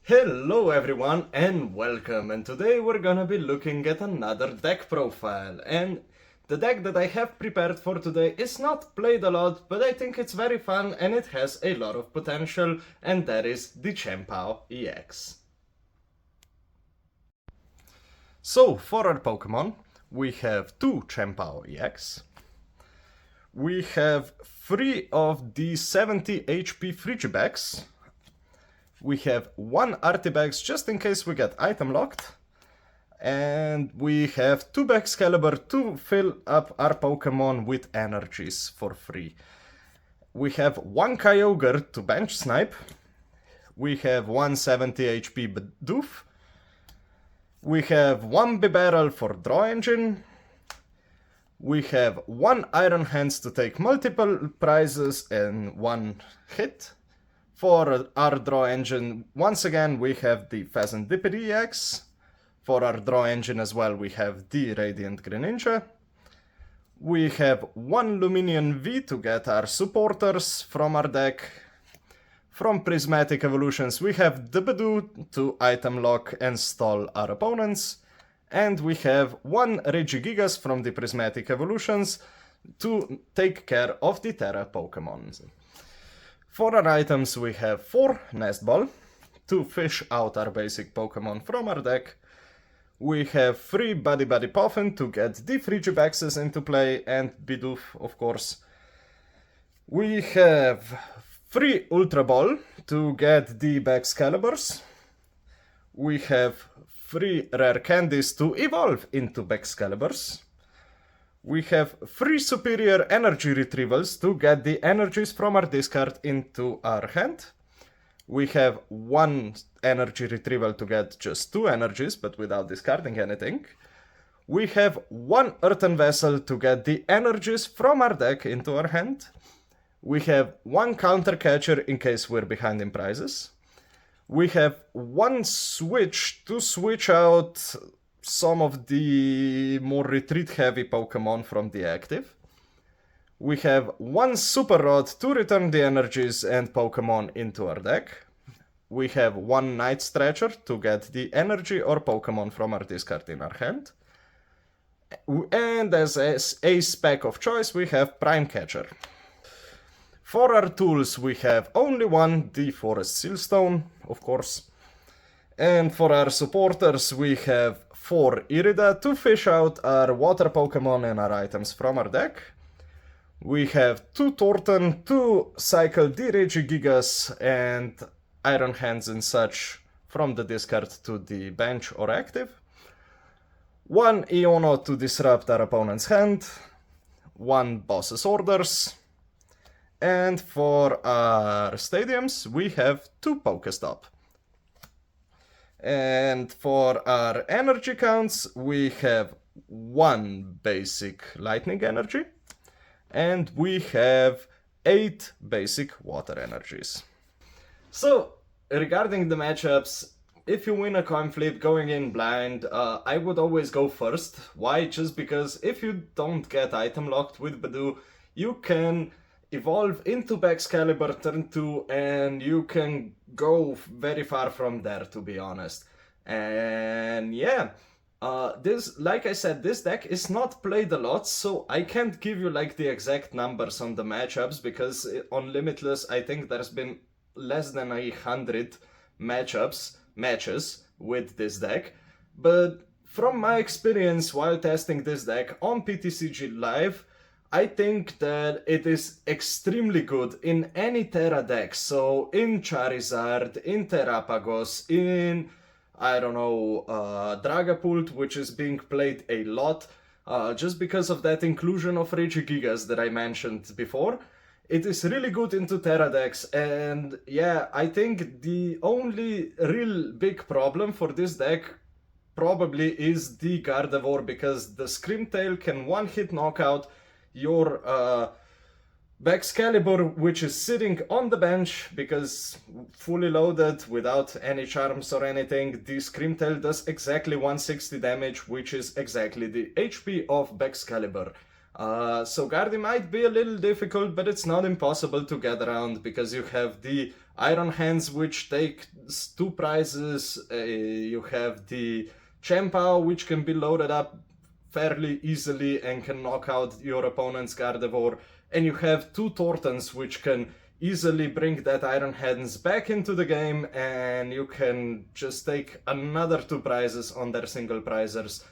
Hello everyone and welcome, and today we're gonna be looking at another deck profile, and the deck that I have prepared for today is not played a lot, but I think it's very fun and it has a lot of potential, and that is the Chien-Pao EX. So for our Pokemon, we have two Chien-Pao EX. We have 3 of the 70 HP Frigibags. We have 1 Artibags just in case we get item locked. And we have 2 Excalibur to fill up our Pokemon with energies for free. We have 1 Kyogre to bench snipe. We have 1 70 HP Bidoof. We have 1 Bibarel for draw engine. We have 1 Iron Hands to take multiple prizes and 1 hit. For our draw engine, once again, we have the Phasantipede EX. For our draw engine as well, we have the Radiant Greninja. We have 1 Luminion V to get our supporters from our deck. From Prismatic Evolutions, we have the Bidoof to item lock and stall our opponents. And we have 1 Regigigas from the Prismatic Evolutions to take care of the Terra Pokemon. For our items, we have 4 Nest Ball to fish out our basic Pokemon from our deck. We have 3 Buddy Puffin to get the Frigibaxes into play, and Bidoof, of course. We have 3 Ultra Ball to get the Excaliburs. We have 3 Rare Candies to evolve into Excaliburs. We have 3 Superior Energy Retrievals to get the energies from our discard into our hand. We have 1 Energy Retrieval to get just 2 energies, but without discarding anything. We have 1 Earthen Vessel to get the energies from our deck into our hand. We have 1 Counter Catcher in case we're behind in prizes. We have 1 Switch to switch out some of the more retreat-heavy Pokemon from the active. We have 1 Super Rod to return the energies and Pokemon into our deck. We have 1 Night Stretcher to get the energy or Pokemon from our discard in our hand. And as a spec of choice, we have Prime Catcher. For our tools, we have only 1, the Forest Sealstone, of course. And for our supporters, we have 4 Irida to fish out our water Pokemon and our items from our deck. We have 2 Torton to cycle the Regigigas and Iron Hands and such from the discard to the bench or active. 1 Iono to disrupt our opponent's hand. 1 Boss's Orders. And for our stadiums, we have 2 Pokestop. And for our energy counts, we have 1 basic lightning energy, and we have 8 basic water energies. So, regarding the matchups, if you win a coin flip going in blind, I would always go first. Why? Just because if you don't get item locked with Bidoof, you can evolve into Excalibur turn 2 and you can go very far from there, to be honest. And yeah, this, like I said, this deck is not played a lot, so I can't give you like the exact numbers on the matchups, because on Limitless I think there's been less than 100 matches with this deck. But from my experience while testing this deck on PTCG Live, I think that it is extremely good in any Terra deck. So in Charizard, in Terrapagos, in, I don't know, Dragapult, which is being played a lot, just because of that inclusion of Regigigas that I mentioned before. It is really good into Terra decks, and yeah, I think the only real big problem for this deck probably is the Gardevoir, because the Screamtail can one-hit knockout your Excalibur, which is sitting on the bench, because fully loaded without any charms or anything, the Screamtail does exactly 160 damage, which is exactly the HP of Excalibur. So Guardy might be a little difficult, but it's not impossible to get around because you have the Iron Hands, which take 2 prizes. You have the Chien-Pao, which can be loaded up fairly easily and can knock out your opponent's Gardevoir. And you have 2 Tortons, which can easily bring that Iron Hands back into the game, and you can just take another 2 prizes on their single prizers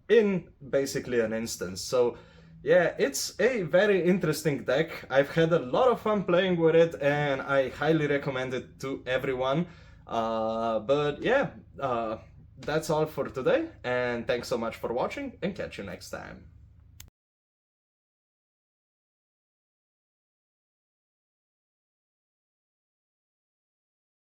in basically an instant. So yeah, it's a very interesting deck. I've had a lot of fun playing with it, and I highly recommend it to everyone. But yeah, that's all for today, and thanks so much for watching, and catch you next time.